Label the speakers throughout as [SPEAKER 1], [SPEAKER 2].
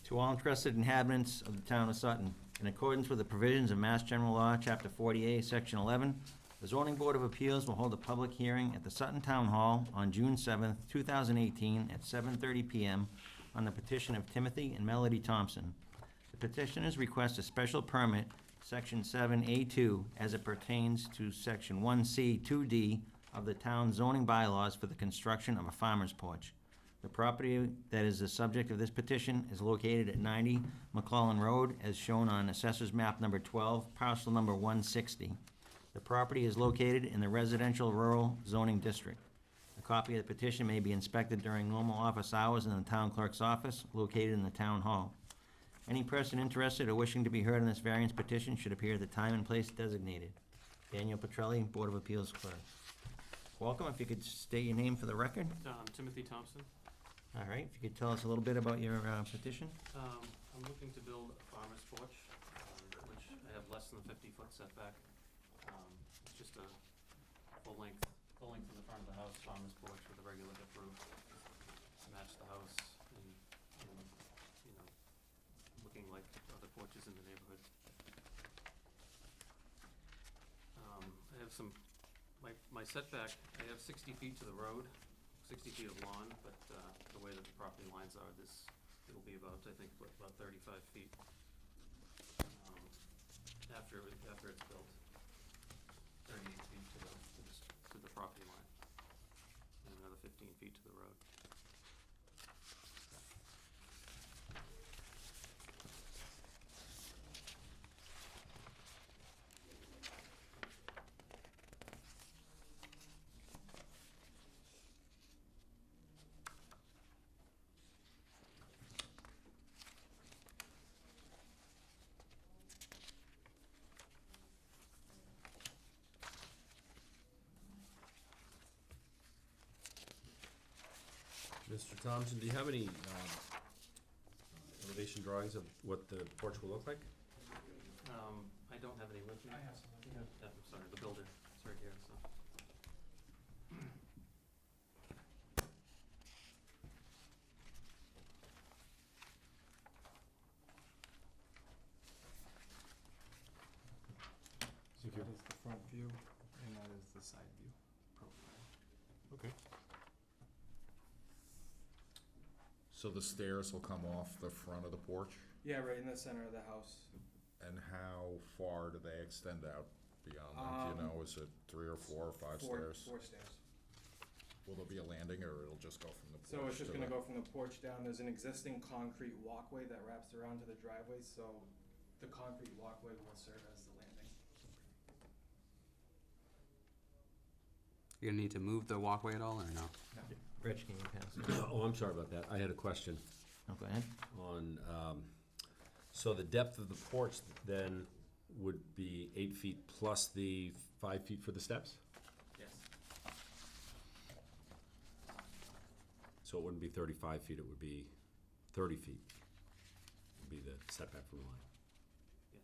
[SPEAKER 1] To all interested inhabitants of the town of Sutton, in accordance with the provisions of Mass General Law, Chapter 48, Section 11, the Zoning Board of Appeals will hold a public hearing at the Sutton Town Hall on June 7th, 2018, at 7:30 PM on the petition of Timothy and Melody Thompson. The petitioners request a special permit, Section 7A2, as it pertains to Section 1C 2D of the town's zoning bylaws for the construction of a farmer's porch. The property that is the subject of this petition is located at 90 McClellan Road, as shown on Assessor's Map Number 12, parcel number 160. The property is located in the residential rural zoning district. A copy of the petition may be inspected during normal office hours in the town clerk's office, located in the town hall. Any person interested or wishing to be heard on this variance petition should appear at the time and place designated. Daniel Petrelli, Board of Appeals Clerk. Welcome, if you could state your name for the record.
[SPEAKER 2] Timothy Thompson.
[SPEAKER 1] All right, if you could tell us a little bit about your petition.
[SPEAKER 2] I'm looking to build a farmer's porch, which I have less than a 50-foot setback. It's just a full length in the front of the house, farmer's porch with a regular hip roof to match the house and you know, looking like other porches in the neighborhood. I have my setback, I have 60 feet to the road, 60 feet of lawn, but the way that the property lines are, it'll be about, I think, about 35 feet after it's built. 38 feet to the property line, and another 15 feet to the road.
[SPEAKER 3] Mr. Thompson, do you have any elevation drawings of what the porch will look like?
[SPEAKER 2] I don't have any with me.
[SPEAKER 4] I have some.
[SPEAKER 2] Yeah, I'm sorry, the builder, it's right here, so.
[SPEAKER 4] So that is the front view, and that is the side view profile.
[SPEAKER 3] Okay.
[SPEAKER 5] So the stairs will come off the front of the porch?
[SPEAKER 4] Yeah, right in the center of the house.
[SPEAKER 5] And how far do they extend out beyond that? Do you know, is it 3 or 4 or 5 stairs?
[SPEAKER 4] Four stairs.
[SPEAKER 5] Will there be a landing, or it'll just go from the porch?
[SPEAKER 4] So it's just
[SPEAKER 5] to
[SPEAKER 4] gonna
[SPEAKER 5] the-
[SPEAKER 4] go from the porch down. There's an existing concrete walkway that wraps around to the driveway, so the concrete walkway will serve as the landing.
[SPEAKER 6] You're gonna need to move the walkway at all, or no?
[SPEAKER 1] Rich, can you pass it?
[SPEAKER 3] Oh, I'm sorry about that. I had a question
[SPEAKER 1] Oh, go ahead.
[SPEAKER 3] on, so the depth of the porch then would be 8 feet plus the 5 feet for the steps?
[SPEAKER 2] Yes.
[SPEAKER 3] So it wouldn't be 35 feet, it would be 30 feet, would be the setback from the line.
[SPEAKER 2] Yes.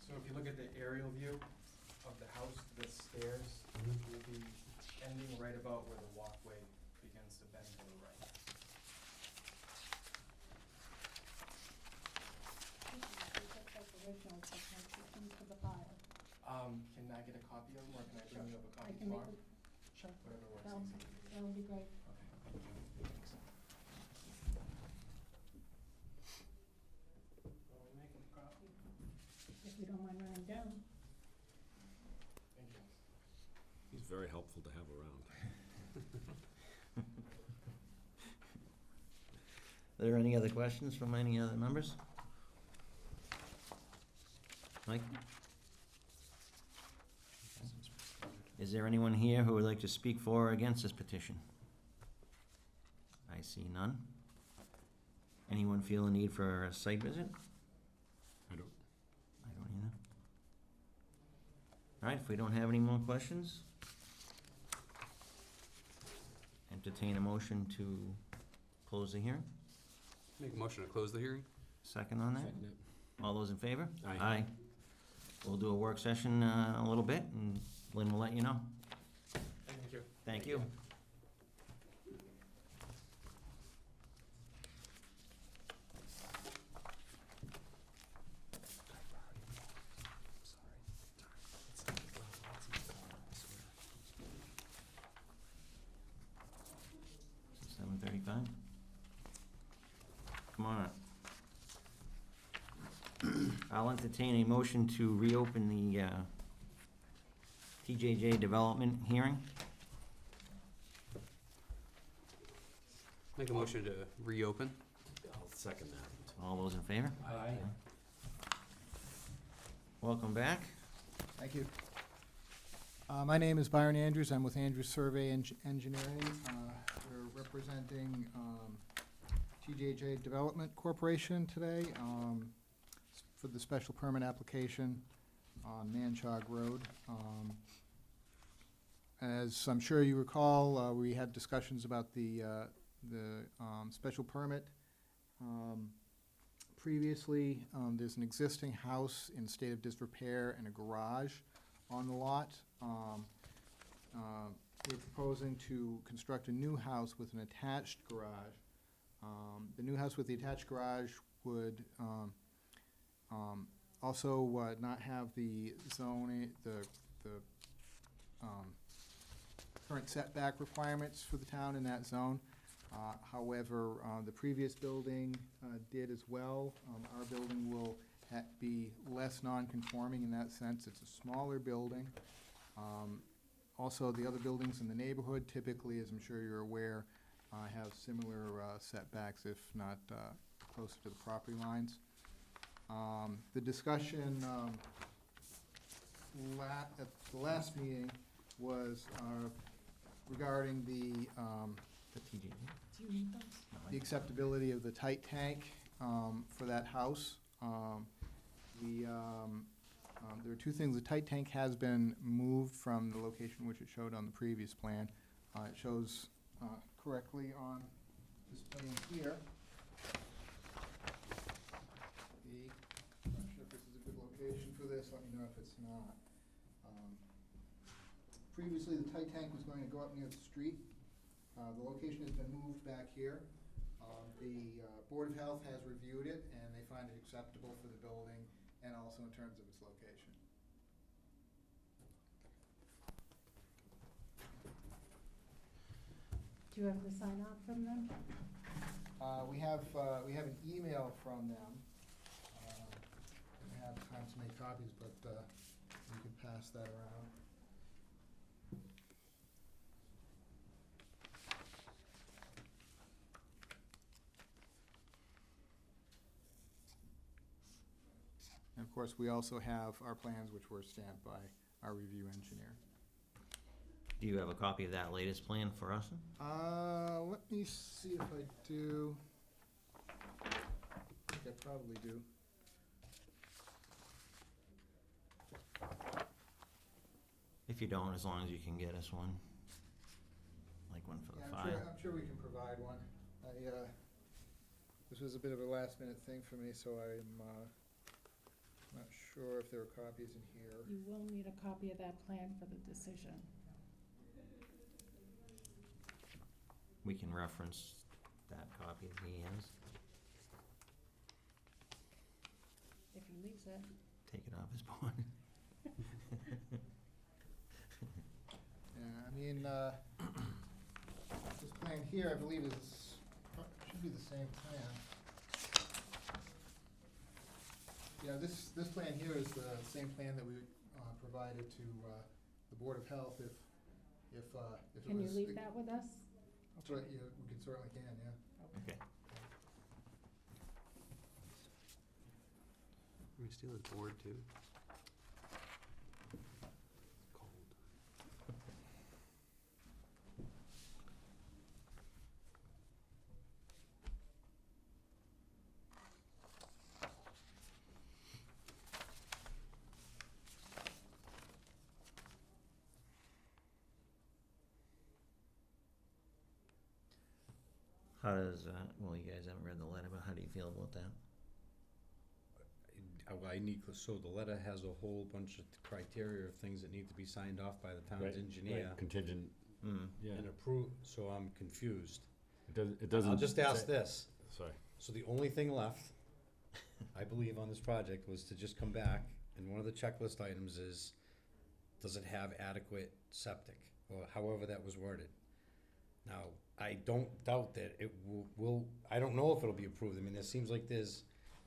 [SPEAKER 4] So if you look at the aerial view of the house, the stairs will be ending right about where the walkway begins to bend to the right.
[SPEAKER 7] Original presentation for the file.
[SPEAKER 4] Can I get a copy of them, or can I bring you up a
[SPEAKER 7] I
[SPEAKER 4] copy
[SPEAKER 7] can make
[SPEAKER 4] tomorrow?
[SPEAKER 7] it, sure,
[SPEAKER 4] Whatever works
[SPEAKER 7] that'll,
[SPEAKER 4] easy for you.
[SPEAKER 7] that'll be great.
[SPEAKER 4] Okay, thanks. Are we making a copy?
[SPEAKER 7] If you don't mind running down.
[SPEAKER 4] Thank you.
[SPEAKER 3] He's very helpful to have around.
[SPEAKER 1] Are there any other questions from any other members? Mike? Is there anyone here who would like to speak for or against this petition? I see none. Anyone feel a need for a site visit?
[SPEAKER 3] I don't.
[SPEAKER 1] I don't either. All right, if we don't have any more questions, entertain a motion to close the hearing.
[SPEAKER 6] Make a motion to close the hearing?
[SPEAKER 1] Second on that?
[SPEAKER 3] Second it.
[SPEAKER 1] All those in favor?
[SPEAKER 3] Aye.
[SPEAKER 1] We'll do a work session a little bit, and Lynn will let you know.
[SPEAKER 4] Thank you.
[SPEAKER 1] Thank you. Is it 7:35? Come on up. I'll entertain a motion to reopen the TJJ development hearing.
[SPEAKER 6] Make a motion to reopen?
[SPEAKER 3] I'll second that.
[SPEAKER 1] All those in favor?
[SPEAKER 3] Aye.
[SPEAKER 1] Welcome back.
[SPEAKER 8] Thank you. My name is Byron Andrews. I'm with Andrews Survey Engineering. We're representing TJJ Development Corporation today for the special permit application on Manchog Road. As I'm sure you recall, we had discussions about the special permit. Previously, there's an existing house in state of disrepair and a garage on the lot. We're proposing to construct a new house with an attached garage. The new house with the attached garage would also not have the zoning, the current setback requirements for the town in that zone. However, the previous building did as well. Our building will be less non-conforming in that sense. It's a smaller building. Also, the other buildings in the neighborhood typically, as I'm sure you're aware, have similar setbacks, if not closer to the property lines. The discussion at the last meeting was regarding the
[SPEAKER 1] TJJ?
[SPEAKER 7] Do you need those?
[SPEAKER 8] the acceptability of the tight tank for that house. There are two things. The tight tank has been moved from the location which it showed on the previous plan. It shows correctly on this plan here. I'm not sure if this is a good location for this. Let me know if it's not. Previously, the tight tank was going to go up near the street. The location has been moved back here. The Board of Health has reviewed it, and they find it acceptable for the building and also in terms of its location.
[SPEAKER 7] Do you have the sign off from them?
[SPEAKER 8] We have an email from them. I don't have time to make copies, but you can pass that around. And of course, we also have our plans, which were stamped by our review engineer.
[SPEAKER 1] Do you have a copy of that latest plan for us?
[SPEAKER 8] Let me see if I do. I think I probably do.
[SPEAKER 1] If you don't, as long as you can get us one. Like one for the
[SPEAKER 8] Yeah,
[SPEAKER 1] file.
[SPEAKER 8] I'm sure we can provide one. This was a bit of a last minute thing for me, so I'm not sure if there are copies in here.
[SPEAKER 7] You will need a copy of that plan for the decision.
[SPEAKER 1] We can reference that copy that he has.
[SPEAKER 7] If he leaves it.
[SPEAKER 1] Take it off his board.
[SPEAKER 8] Yeah, I mean, this plan here, I believe should be the same plan. Yeah, this plan here is the same plan that we provided to the Board of Health if it was.
[SPEAKER 7] Can you leave that with us?
[SPEAKER 8] That's right, yeah, we can certainly can, yeah.
[SPEAKER 1] Okay.
[SPEAKER 6] Can we steal his board too? Cold.
[SPEAKER 1] How does, well, you guys haven't read the letter, but how do you feel about that?
[SPEAKER 3] I need, so the letter has a whole bunch of criteria of things that need to be signed off by the town's engineer
[SPEAKER 9] Contingent,
[SPEAKER 1] Hmm.
[SPEAKER 9] yeah.
[SPEAKER 3] and approved, so I'm confused.
[SPEAKER 9] It doesn't.
[SPEAKER 3] I'll just ask
[SPEAKER 9] say-
[SPEAKER 3] this,
[SPEAKER 9] Sorry.
[SPEAKER 3] so the only thing left, I believe, on this project was to just come back, and one of the checklist items is, does it have adequate septic, or however that was worded? Now, I don't doubt that it will, I don't know if it'll be approved, I mean, it seems like there's,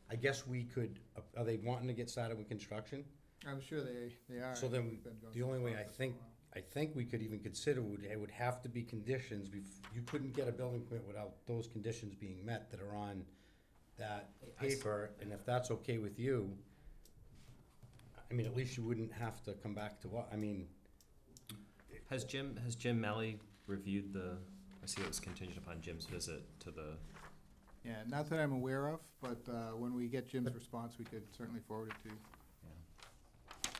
[SPEAKER 3] I guess we could, are they wanting to get started with construction?
[SPEAKER 8] I'm sure they are.
[SPEAKER 3] So then,
[SPEAKER 8] We've been going
[SPEAKER 3] the
[SPEAKER 8] through
[SPEAKER 3] only way I
[SPEAKER 8] process for a
[SPEAKER 3] think,
[SPEAKER 8] while.
[SPEAKER 3] I think we could even consider it would have to be conditions, you couldn't get a building permit without those conditions being met that are on that paper, and if that's okay with you, I mean, at least you wouldn't have to come back to what, I mean,
[SPEAKER 10] Has Jim Malley reviewed the, I see it was contingent upon Jim's visit to the,
[SPEAKER 8] Yeah, not that I'm aware of, but when we get Jim's response, we could certainly forward it to you.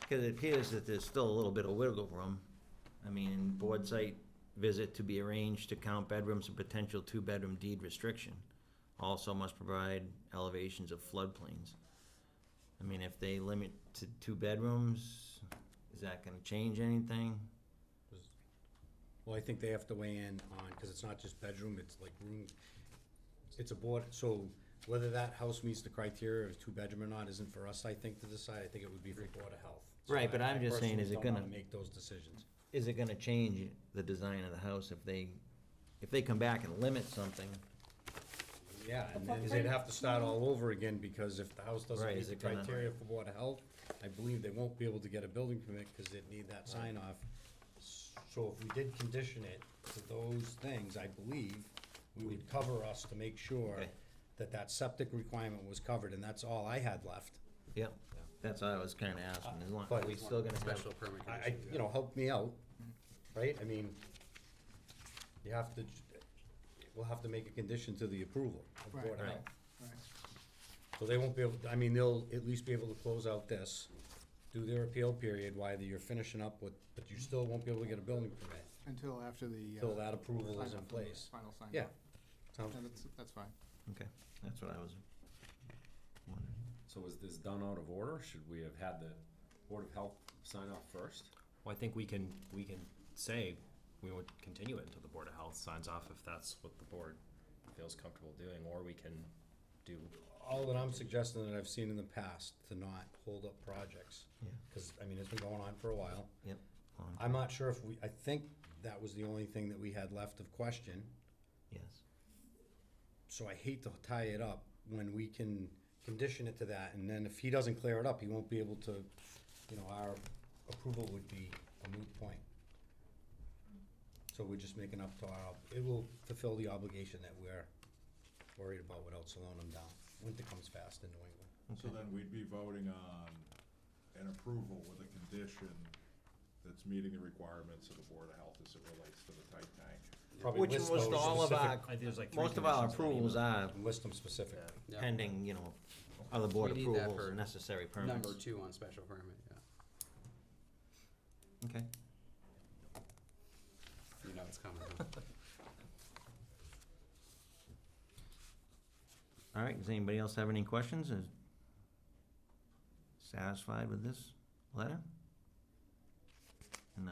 [SPEAKER 1] Because it appears that there's still a little bit of wiggle room. I mean, board site visit to be arranged to count bedrooms and potential two-bedroom deed restriction. Also must provide elevations of floodplains. I mean, if they limit to 2 bedrooms, is that gonna change anything?
[SPEAKER 3] well, I think they have to weigh in on, cause it's not just bedroom, it's like room, it's a board, so whether that house meets the criteria of 2-bedroom or not isn't for us, I think, to decide, I think it would be for Board of Health. So
[SPEAKER 1] Right, but
[SPEAKER 3] I
[SPEAKER 1] I'm just saying,
[SPEAKER 3] personally
[SPEAKER 1] is it
[SPEAKER 3] don't
[SPEAKER 1] gonna-
[SPEAKER 3] wanna make those decisions.
[SPEAKER 1] Is it gonna change the design of the house if they come back and limit something?
[SPEAKER 3] Yeah, and
[SPEAKER 7] The
[SPEAKER 3] then they'd
[SPEAKER 7] footprint?
[SPEAKER 3] have to start all over again, because if the house doesn't
[SPEAKER 1] Right,
[SPEAKER 3] meet
[SPEAKER 1] is
[SPEAKER 3] the
[SPEAKER 1] it gonna-
[SPEAKER 3] criteria for Board of Health, I believe they won't be able to get a building permit, cause they'd need that sign off. So if we did condition it to those things, I believe, we would cover us to make sure
[SPEAKER 1] Okay.
[SPEAKER 3] that that septic requirement was covered, and that's all I had left.
[SPEAKER 1] Yep, that's what I was kinda asking, as long,
[SPEAKER 3] But-
[SPEAKER 1] are we still gonna have,
[SPEAKER 6] Special permit conditions.
[SPEAKER 3] You know, help me out, right? I mean, you have to, we'll have to make a condition to the approval of
[SPEAKER 8] Right.
[SPEAKER 3] Board of
[SPEAKER 1] Right.
[SPEAKER 3] Health.
[SPEAKER 8] Right.
[SPEAKER 3] So they won't be able, I mean, they'll at least be able to close out this, do their appeal period while you're finishing up with, but you still won't be able to get a building permit
[SPEAKER 8] Until after the.
[SPEAKER 3] until that approval is
[SPEAKER 8] sign
[SPEAKER 3] in
[SPEAKER 8] off on the
[SPEAKER 3] place.
[SPEAKER 8] Final sign.
[SPEAKER 3] Yeah.
[SPEAKER 8] off.
[SPEAKER 3] Sounds,
[SPEAKER 8] Yeah, that's fine.
[SPEAKER 1] okay, that's what I was wondering.
[SPEAKER 9] So is this done out of order? Should we have had the Board of Health sign off first?
[SPEAKER 10] well, I think we can say we would continue it until the Board of Health signs off if that's what the board feels comfortable doing, or we can do,
[SPEAKER 3] all that I'm suggesting that I've seen in the past to not hold up projects.
[SPEAKER 1] Yeah.
[SPEAKER 3] Cause, I mean, it's been going on for a while.
[SPEAKER 1] Yep.
[SPEAKER 3] I'm not sure if I think that was the only thing that we had left of question.
[SPEAKER 1] Yes.
[SPEAKER 3] So I hate to tie it up when we can condition it to that, and then if he doesn't clear it up, he won't be able to, you know, our approval would be a moot point. So we're just making up to it will fulfill the obligation that we're worried about without slowing them down. Winter comes fast in New England.
[SPEAKER 5] So then we'd be voting on an approval with a condition that's meeting the requirements of the Board of Health as it relates to the tight tank.
[SPEAKER 3] Probably
[SPEAKER 1] Which
[SPEAKER 3] list
[SPEAKER 1] most
[SPEAKER 3] those
[SPEAKER 1] all of
[SPEAKER 3] specific-
[SPEAKER 1] our,
[SPEAKER 10] I think there's like 3
[SPEAKER 1] most of our
[SPEAKER 10] conditions in that
[SPEAKER 1] approvals
[SPEAKER 10] email.
[SPEAKER 1] are
[SPEAKER 3] List them specifically.
[SPEAKER 6] Yeah.
[SPEAKER 1] pending, you know, other board
[SPEAKER 6] We need that
[SPEAKER 1] approvals
[SPEAKER 6] for
[SPEAKER 1] and necessary permits.
[SPEAKER 6] Number 2 on special permit, yeah.
[SPEAKER 1] Okay.
[SPEAKER 6] You know it's coming, huh?
[SPEAKER 1] All right, does anybody else have any questions? Is satisfied with this letter? And,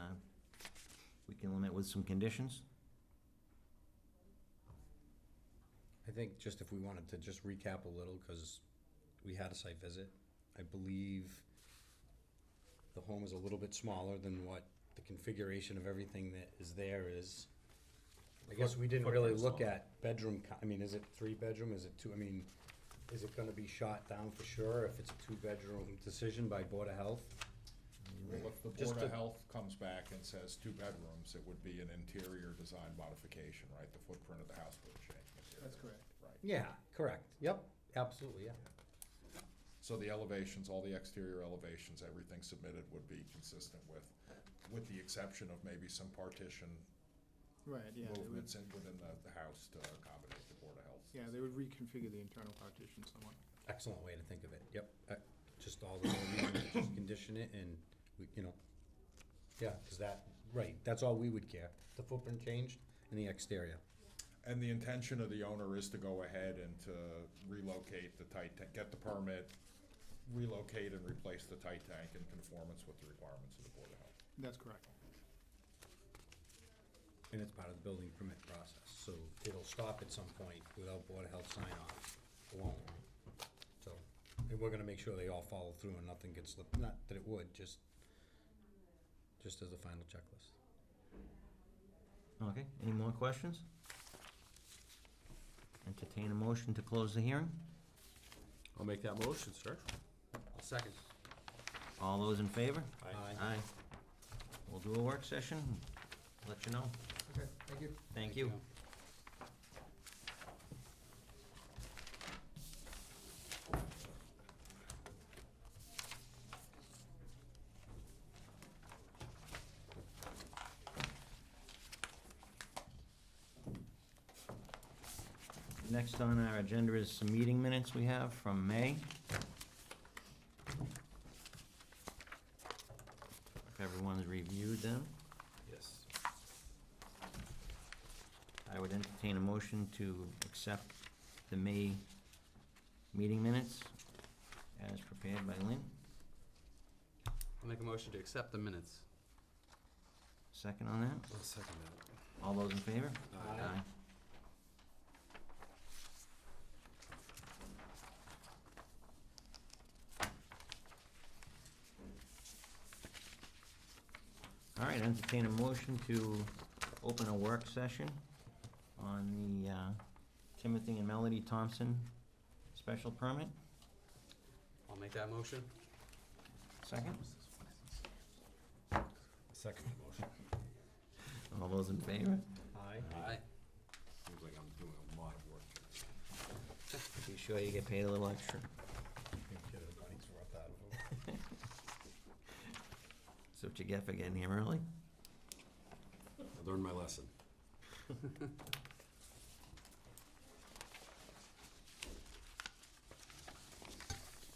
[SPEAKER 1] we can limit with some conditions?
[SPEAKER 3] I think just if we wanted to just recap a little, cause we had a site visit, I believe the home is a little bit smaller than what the configuration of everything that is there is. I guess we didn't really
[SPEAKER 10] Footprint's
[SPEAKER 3] look
[SPEAKER 10] smaller.
[SPEAKER 3] at bedroom, I mean, is it 3-bedroom, is it 2, I mean, is it gonna be shot down for sure if it's a 2-bedroom decision by Board of Health?
[SPEAKER 5] Well, if the
[SPEAKER 3] Just
[SPEAKER 5] Board of
[SPEAKER 3] to-
[SPEAKER 5] Health comes back and says 2 bedrooms, it would be an interior design modification, right? The footprint of the house would change materially.
[SPEAKER 8] That's correct.
[SPEAKER 5] Right.
[SPEAKER 3] Yeah, correct, yep, absolutely, yeah.
[SPEAKER 5] So the elevations, all the exterior elevations, everything submitted would be consistent with the exception of maybe some partition
[SPEAKER 8] Right, yeah. They would,
[SPEAKER 5] movements within the house to accommodate the Board of Health.
[SPEAKER 8] yeah, they would reconfigure the internal partition somewhat.
[SPEAKER 3] Excellent way to think of it, yep, just all the more reason to just condition it and, we, you know, yeah, cause that, right, that's all we would care, the footprint changed and the exterior.
[SPEAKER 5] And the intention of the owner is to go ahead and to relocate the tight tank, get the permit, relocate and replace the tight tank in conformance with the requirements of the Board of Health.
[SPEAKER 8] That's correct.
[SPEAKER 3] And it's part of the building permit process, so it'll stop at some point without Board of Health sign off alone. So, and we're gonna make sure they all follow through and nothing gets slipped, not that it would, just as a final checklist.
[SPEAKER 1] Okay, any more questions? Entertain a motion to close the hearing.
[SPEAKER 9] I'll make that motion, sir.
[SPEAKER 6] I'll second.
[SPEAKER 1] All those in favor?
[SPEAKER 3] Aye.
[SPEAKER 1] Aye. We'll do a work session, let you know.
[SPEAKER 8] Okay, thank you.
[SPEAKER 1] Thank you. Next on our agenda is some meeting minutes we have from May. If everyone's reviewed them,
[SPEAKER 9] Yes.
[SPEAKER 1] I would entertain a motion to accept the May meeting minutes as prepared by Lynn.
[SPEAKER 6] I'll make a motion to accept the minutes.
[SPEAKER 1] Second on that?
[SPEAKER 9] I'll second that.
[SPEAKER 1] All those in favor?
[SPEAKER 6] Aye.
[SPEAKER 1] All right, entertain a motion to open a work session on the Timothy and Melody Thompson special permit.
[SPEAKER 6] I'll make that motion.
[SPEAKER 1] Second?
[SPEAKER 9] Second motion.
[SPEAKER 1] All those in favor?
[SPEAKER 3] Aye.
[SPEAKER 6] Aye.
[SPEAKER 9] Seems like I'm doing a lot of work.
[SPEAKER 1] You sure you get paid a little extra?
[SPEAKER 3] Get a money's worth out of them.
[SPEAKER 1] That's what you get for getting here early.
[SPEAKER 9] I learned my lesson.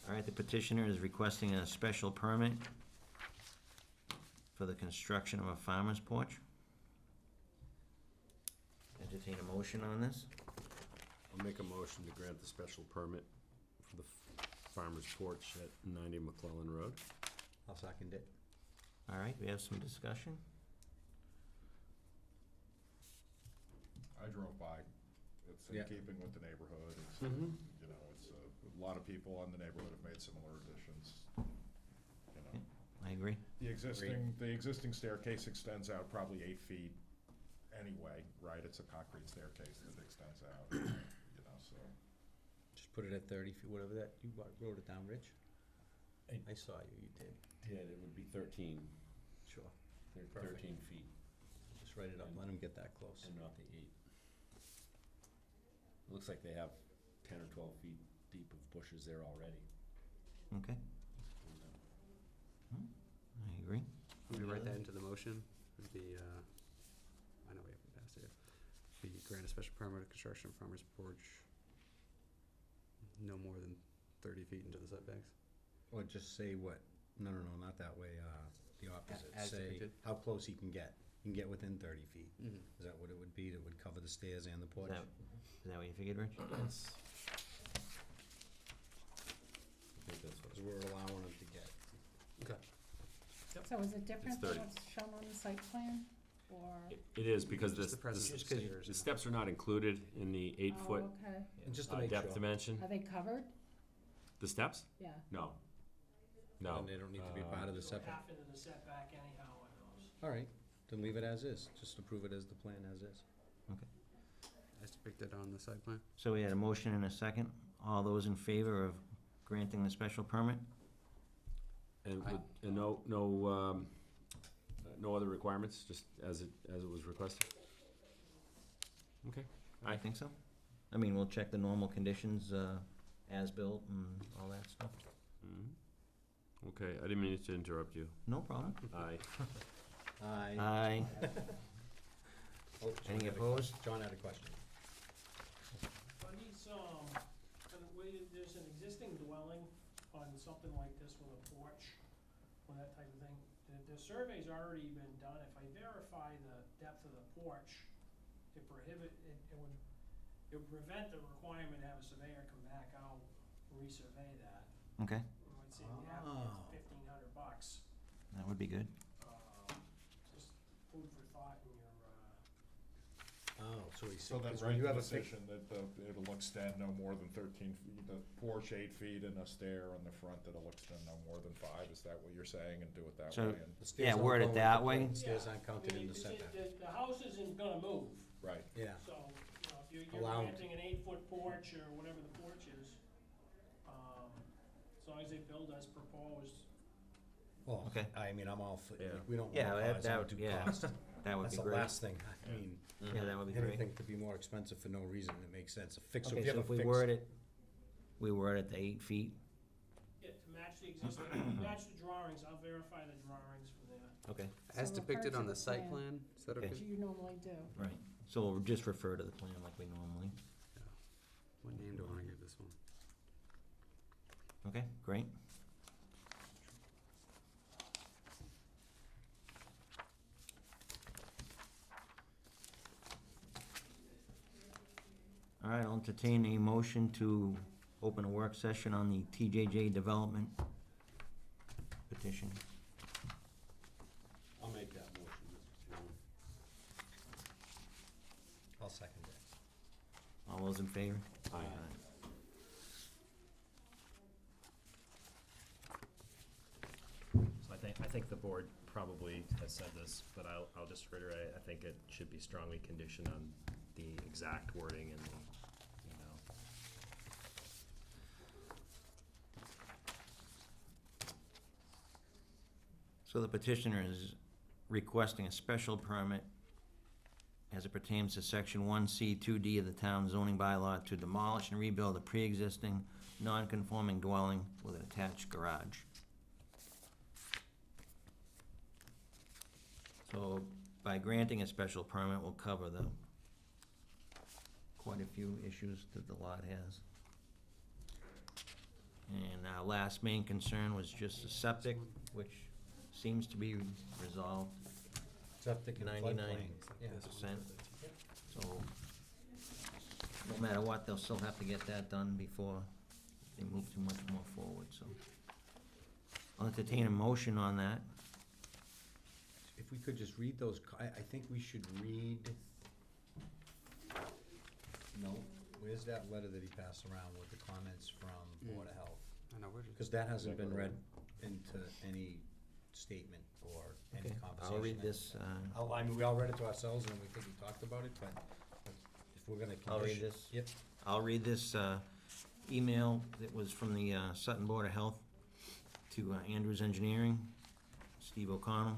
[SPEAKER 1] All right, the petitioner is requesting a special permit for the construction of a farmer's porch. Entertain a motion on this.
[SPEAKER 9] I'll make a motion to grant the special permit for the farmer's porch at 90 McClellan Road.
[SPEAKER 3] I'll second it.
[SPEAKER 1] All right, we have some discussion.
[SPEAKER 5] I drove by. It's in
[SPEAKER 3] Yeah.
[SPEAKER 5] keeping with the neighborhood. It's,
[SPEAKER 9] Mm-hmm.
[SPEAKER 5] you know, it's, a lot of people in the neighborhood have made similar additions. You know,
[SPEAKER 1] I agree.
[SPEAKER 5] the existing staircase extends out probably 8 feet anyway, right? It's a concrete staircase that extends out, you know, so.
[SPEAKER 3] Just put it at 30 feet, whatever that, you wrote it down, Rich? I saw you did.
[SPEAKER 9] Yeah, it would be 13,
[SPEAKER 3] Sure.
[SPEAKER 9] 13 feet
[SPEAKER 3] Just write it up, let him get that close.
[SPEAKER 9] and not the 8. It looks like they have 10 or 12 feet deep of bushes there already.
[SPEAKER 1] Okay, I agree.
[SPEAKER 6] Can we write that into the motion? It'd be, I know we haven't passed it yet. Be grant a special permit of construction of farmer's porch no more than 30 feet into the setbacks.
[SPEAKER 3] Or just say what, no, not that way, the opposite.
[SPEAKER 6] As
[SPEAKER 3] Say
[SPEAKER 6] depicted.
[SPEAKER 3] how close he can get. He can get within 30 feet.
[SPEAKER 6] Mm-hmm.
[SPEAKER 3] Is that what it would be? That would cover the stairs and the
[SPEAKER 1] Is
[SPEAKER 3] porch?
[SPEAKER 1] that what you figured, Rich?
[SPEAKER 9] Yes. I think that's what
[SPEAKER 3] Because we're allowing him to get.
[SPEAKER 6] Okay.
[SPEAKER 7] So is it different than
[SPEAKER 9] 30.
[SPEAKER 7] what's shown on the site plan, or?
[SPEAKER 9] It is, because
[SPEAKER 6] Just the presence of
[SPEAKER 1] just 'cause
[SPEAKER 6] stairs.
[SPEAKER 9] the steps are not included in the 8-foot
[SPEAKER 7] Oh, okay.
[SPEAKER 3] And just to make
[SPEAKER 9] depth
[SPEAKER 3] sure.
[SPEAKER 9] dimension.
[SPEAKER 7] Are they covered?
[SPEAKER 9] The steps?
[SPEAKER 7] Yeah.
[SPEAKER 9] No. No.
[SPEAKER 3] And they don't need to be part of the setback.
[SPEAKER 11] Half into the setback anyhow on those.
[SPEAKER 3] All right, then leave it as is. Just approve it as the plan as is.
[SPEAKER 6] As depicted on the site plan.
[SPEAKER 1] So we had a motion and a second. All those in favor of granting the special permit?
[SPEAKER 9] And
[SPEAKER 6] Aye.
[SPEAKER 9] and no other requirements, just as it was requested? Okay.
[SPEAKER 1] I think so. I mean, we'll check the normal conditions, as built and all that stuff.
[SPEAKER 9] Mhm. Okay, I didn't mean to interrupt you.
[SPEAKER 1] No problem.
[SPEAKER 9] Aye.
[SPEAKER 3] Aye.
[SPEAKER 1] Aye.
[SPEAKER 3] Oh, John
[SPEAKER 1] Any
[SPEAKER 3] had a
[SPEAKER 1] opposed?
[SPEAKER 3] question. John had a question.
[SPEAKER 11] On these, there's an existing dwelling on something like this with a porch, or that type of thing. The survey's already been done. If I verify the depth of the porch, it prohibit, it would prevent the requirement to have a surveyor come back out, resurvey that.
[SPEAKER 1] Okay,
[SPEAKER 11] It would save the applicant $1,500.
[SPEAKER 1] that would be good.
[SPEAKER 11] Just food for thought in your,
[SPEAKER 3] Oh, so he's,
[SPEAKER 5] So then
[SPEAKER 3] because when
[SPEAKER 5] write
[SPEAKER 3] you
[SPEAKER 5] the
[SPEAKER 3] have a fix,
[SPEAKER 5] decision that it'll extend no more than 13 feet, the porch 8 feet and a stair in the front that'll extend no more than 5, is that what you're saying, and do it that
[SPEAKER 1] So-
[SPEAKER 5] way? And
[SPEAKER 3] the stairs
[SPEAKER 1] Yeah,
[SPEAKER 3] don't
[SPEAKER 1] word
[SPEAKER 3] go
[SPEAKER 1] it
[SPEAKER 3] in
[SPEAKER 1] that
[SPEAKER 3] the-
[SPEAKER 1] way.
[SPEAKER 3] the Stairs aren't
[SPEAKER 11] I
[SPEAKER 3] counted
[SPEAKER 11] mean,
[SPEAKER 3] in the setback.
[SPEAKER 11] the house isn't gonna move,
[SPEAKER 5] Right,
[SPEAKER 3] Yeah,
[SPEAKER 11] so, you know, if you're
[SPEAKER 3] Allow 'em
[SPEAKER 11] granting an 8-foot porch or whatever the porch is, as long as they build as proposed,
[SPEAKER 3] well,
[SPEAKER 1] Okay.
[SPEAKER 3] I mean, I'm all for,
[SPEAKER 10] Yeah.
[SPEAKER 3] we don't
[SPEAKER 1] Yeah,
[SPEAKER 3] want
[SPEAKER 1] that-
[SPEAKER 3] cars
[SPEAKER 1] that
[SPEAKER 3] on
[SPEAKER 1] would-
[SPEAKER 3] due
[SPEAKER 1] yeah.
[SPEAKER 3] cost.
[SPEAKER 1] That would
[SPEAKER 3] That's
[SPEAKER 1] be
[SPEAKER 3] the
[SPEAKER 1] great.
[SPEAKER 3] last thing, I mean,
[SPEAKER 1] Yeah, that would be great.
[SPEAKER 3] anything to be more expensive for no reason, it makes sense, a fix, so
[SPEAKER 1] Okay,
[SPEAKER 3] if you
[SPEAKER 1] so
[SPEAKER 3] have
[SPEAKER 1] if
[SPEAKER 3] a
[SPEAKER 1] we
[SPEAKER 3] fix.
[SPEAKER 1] word it to 8 feet,
[SPEAKER 11] yeah, to match the existing, match the drawings, I'll verify the drawings from there.
[SPEAKER 1] okay,
[SPEAKER 6] As
[SPEAKER 7] So
[SPEAKER 6] depicted
[SPEAKER 7] refer
[SPEAKER 6] on
[SPEAKER 7] to
[SPEAKER 6] the
[SPEAKER 7] the
[SPEAKER 6] site
[SPEAKER 7] plan.
[SPEAKER 6] plan, is that
[SPEAKER 1] Okay.
[SPEAKER 6] okay?
[SPEAKER 7] Which you normally do.
[SPEAKER 1] right. So we'll just refer to the plan like we normally.
[SPEAKER 6] What name do I wanna give this one?
[SPEAKER 1] Okay, great. All right, I'll entertain a motion to open a work session on the TJJ development petition.
[SPEAKER 3] I'll make that motion, Mr. Chairman. I'll second it.
[SPEAKER 1] All those in favor?
[SPEAKER 3] Aye.
[SPEAKER 10] So I think the board probably has said this, but I'll just reiterate, I think it should be strongly conditioned on the exact wording in the email.
[SPEAKER 1] So the petitioner is requesting a special permit as it pertains to section 1C 2D of the town zoning bylaw to demolish and rebuild a pre-existing non-conforming dwelling with an attached garage. So by granting a special permit, we'll cover the quite a few issues that the lot has. And our last main concern was just the septic, which seems to be resolved
[SPEAKER 3] Septic and
[SPEAKER 1] 99%.
[SPEAKER 3] floodplain. Yeah.
[SPEAKER 1] So, no matter what, they'll still have to get that done before they move too much more forward, so. I'll entertain a motion on that.
[SPEAKER 3] If we could just read those, I think we should read, no, where's that letter that he passed around with the comments from Board of Health?
[SPEAKER 6] I know, we're just.
[SPEAKER 3] Because that hasn't been read into any statement or any
[SPEAKER 1] Okay,
[SPEAKER 3] conversation.
[SPEAKER 1] I'll read this,
[SPEAKER 3] I mean, we all read it to ourselves and we think we talked about it, but if we're gonna
[SPEAKER 1] I'll read
[SPEAKER 3] condition.
[SPEAKER 1] this.
[SPEAKER 3] Yep.
[SPEAKER 1] I'll read this email that was from the Sutton Board of Health to Andrews Engineering, Steve O'Connell.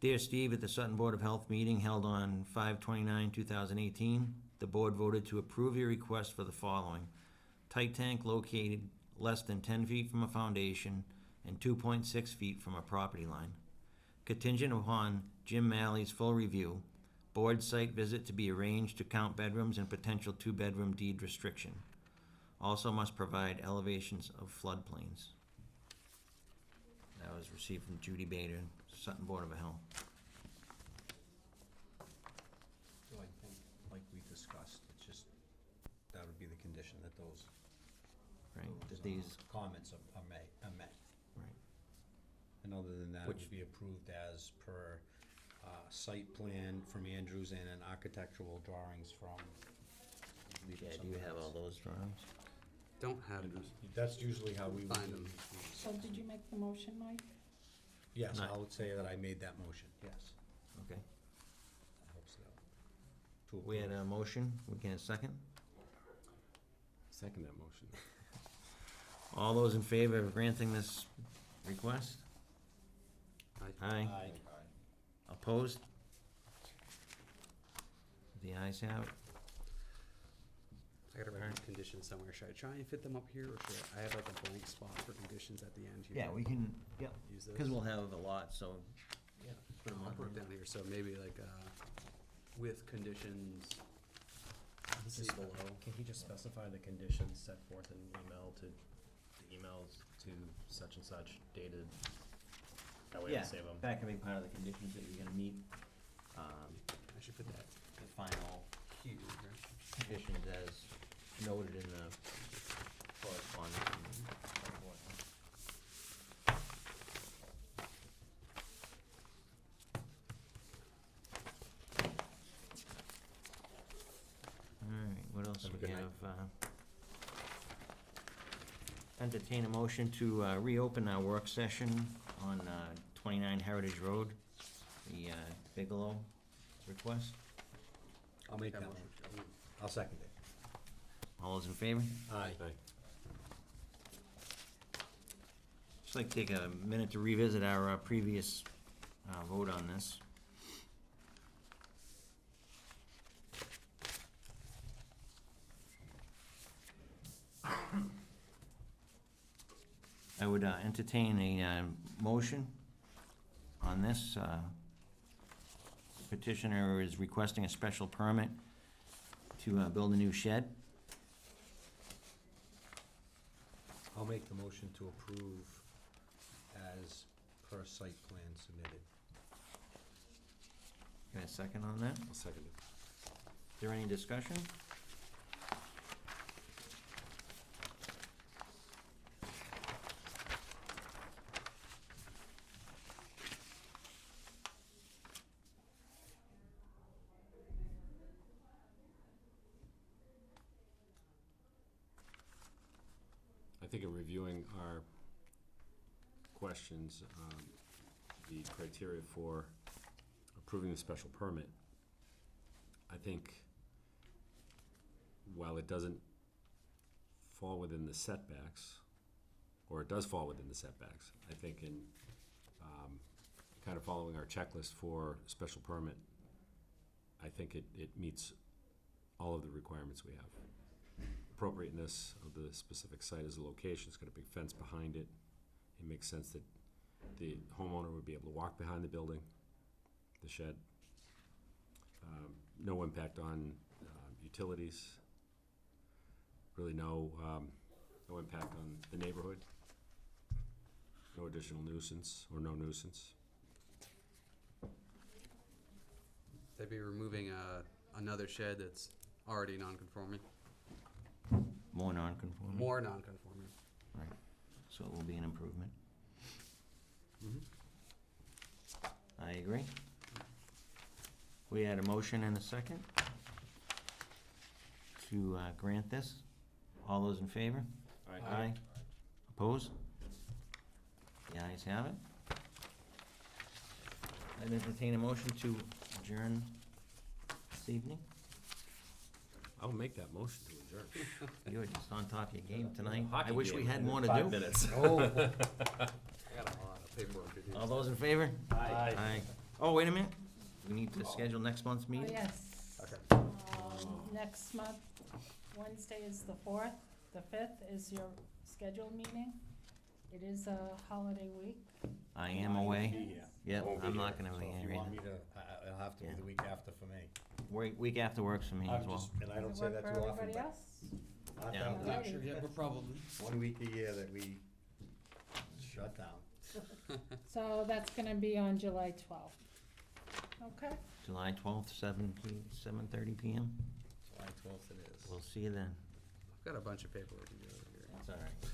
[SPEAKER 1] Dear Steve, at the Sutton Board of Health meeting held on 5/29/2018, the board voted to approve your request for the following. Tight tank located less than 10 feet from a foundation and 2.6 feet from a property line. Contingent upon Jim Malley's full review, board site visit to be arranged to count bedrooms and potential 2-bedroom deed restriction. Also must provide elevations of floodplains. That was received from Judy Bader, Sutton Board of Health.
[SPEAKER 3] So I think, like we discussed, it's just, that would be the condition that those,
[SPEAKER 1] Right,
[SPEAKER 3] those,
[SPEAKER 1] that these,
[SPEAKER 3] comments are met.
[SPEAKER 1] right,
[SPEAKER 3] And other than that, it
[SPEAKER 1] Which-
[SPEAKER 3] would be approved as per, site plan from Andrews and an architectural drawings from. I believe
[SPEAKER 1] yeah,
[SPEAKER 3] it's
[SPEAKER 1] do you
[SPEAKER 3] something
[SPEAKER 1] have all
[SPEAKER 3] else.
[SPEAKER 1] those drawings?
[SPEAKER 6] Don't have them.
[SPEAKER 3] That's usually how we would
[SPEAKER 6] Find
[SPEAKER 3] do
[SPEAKER 6] them.
[SPEAKER 3] these.
[SPEAKER 7] So did you make the motion, Mike?
[SPEAKER 3] Yes,
[SPEAKER 1] Not-
[SPEAKER 3] I would say that I made that motion, yes.
[SPEAKER 1] Okay,
[SPEAKER 3] That helps it out. To
[SPEAKER 1] we had
[SPEAKER 3] approve.
[SPEAKER 1] a motion, we get a second?
[SPEAKER 9] Second that motion.
[SPEAKER 1] All those in favor of granting this request? Aye.
[SPEAKER 3] Aye.
[SPEAKER 1] Opposed? The ayes have it.
[SPEAKER 6] I gotta write conditions somewhere. Should I try and fit them up here, or should I have like a blank spot for conditions at the end here?
[SPEAKER 1] Yeah, we can, yep,
[SPEAKER 6] Use those?
[SPEAKER 1] because we'll have a lot, so, yeah. put 'em
[SPEAKER 6] I'll
[SPEAKER 1] on
[SPEAKER 6] put it
[SPEAKER 1] there.
[SPEAKER 6] down here, so maybe like, with conditions, see
[SPEAKER 10] Just-
[SPEAKER 6] below.
[SPEAKER 10] Can he just specify the conditions set forth in the email to, the emails to such and such dated? That way
[SPEAKER 1] Yeah,
[SPEAKER 10] I save them.
[SPEAKER 1] that can be part of the conditions that you're gonna meet,
[SPEAKER 6] I should put that.
[SPEAKER 1] the final
[SPEAKER 6] Huge, right?
[SPEAKER 1] conditions as noted in the correspondence. All right, what else
[SPEAKER 9] Have a
[SPEAKER 1] we
[SPEAKER 9] good night.
[SPEAKER 1] have? Entertain a motion to reopen our work session on 29 Heritage Road, the Bigelow request.
[SPEAKER 3] I'll make that
[SPEAKER 6] That
[SPEAKER 3] motion.
[SPEAKER 6] motion.
[SPEAKER 3] I'll second it.
[SPEAKER 1] All those in favor?
[SPEAKER 3] Aye.
[SPEAKER 1] Just like to take a minute to revisit our previous vote on this. I would entertain a motion on this. Petitioner is requesting a special permit to build a new shed.
[SPEAKER 3] I'll make the motion to approve as per site plan submitted.
[SPEAKER 1] Got a second on that?
[SPEAKER 9] I'll second it.
[SPEAKER 1] Is there any discussion?
[SPEAKER 9] I think in reviewing our questions, the criteria for approving the special permit, I think while it doesn't fall within the setbacks, or it does fall within the setbacks, I think in kind of following our checklist for special permit, I think it meets all of the requirements we have. Appropriateness of the specific site as a location, it's got a big fence behind it. It makes sense that the homeowner would be able to walk behind the building, the shed. No impact on utilities. Really no impact on the neighborhood. No additional nuisance, or no nuisance.
[SPEAKER 6] They'd be removing another shed that's already non-conforming,
[SPEAKER 1] More non-conforming?
[SPEAKER 6] more non-conforming.
[SPEAKER 1] Right, so it will be an improvement. I agree. We had a motion and a second to grant this. All those in favor? Aye. Opposed? The ayes have it. I'd entertain a motion to adjourn this evening.
[SPEAKER 9] I'll make that motion to adjourn.
[SPEAKER 1] You're just on top of your game tonight.
[SPEAKER 9] Hockey
[SPEAKER 1] I wish we
[SPEAKER 9] game
[SPEAKER 1] had
[SPEAKER 9] in
[SPEAKER 1] more to
[SPEAKER 9] 5
[SPEAKER 1] do.
[SPEAKER 9] minutes.
[SPEAKER 3] Oh.
[SPEAKER 6] I got a lot of paperwork to do.
[SPEAKER 1] All those in favor?
[SPEAKER 9] Aye.
[SPEAKER 1] Aye. Oh, wait a minute. We need to schedule next month's
[SPEAKER 7] Oh,
[SPEAKER 1] meeting?
[SPEAKER 7] yes.
[SPEAKER 3] Okay.
[SPEAKER 7] Next month, Wednesday is the 4th, the 5th is your scheduled meeting. It is a holiday week.
[SPEAKER 1] I am away.
[SPEAKER 3] Be here.
[SPEAKER 1] Yep,
[SPEAKER 9] Won't be
[SPEAKER 1] I'm
[SPEAKER 9] here.
[SPEAKER 1] not gonna
[SPEAKER 3] So
[SPEAKER 1] be
[SPEAKER 3] if
[SPEAKER 1] here
[SPEAKER 3] you want
[SPEAKER 1] either.
[SPEAKER 3] me to, it'll have to be
[SPEAKER 1] Yeah.
[SPEAKER 3] the week after for me.
[SPEAKER 1] Week after works for me as
[SPEAKER 3] I'm
[SPEAKER 1] well.
[SPEAKER 3] just, and I don't
[SPEAKER 7] Does it
[SPEAKER 3] say
[SPEAKER 7] work
[SPEAKER 3] that
[SPEAKER 7] for
[SPEAKER 3] too often,
[SPEAKER 7] everybody
[SPEAKER 3] but
[SPEAKER 7] else?
[SPEAKER 3] not
[SPEAKER 1] Yeah.
[SPEAKER 3] that much.
[SPEAKER 7] Alrighty.
[SPEAKER 6] Yeah, but probably.
[SPEAKER 3] 1 week a year that we shut down.
[SPEAKER 7] So that's gonna be on July 12th. Okay?
[SPEAKER 1] July 12th, 7:30 PM.
[SPEAKER 3] July 12th it is.
[SPEAKER 1] We'll see you then.
[SPEAKER 6] I've got a bunch of paperwork to do over here.
[SPEAKER 1] That's all right.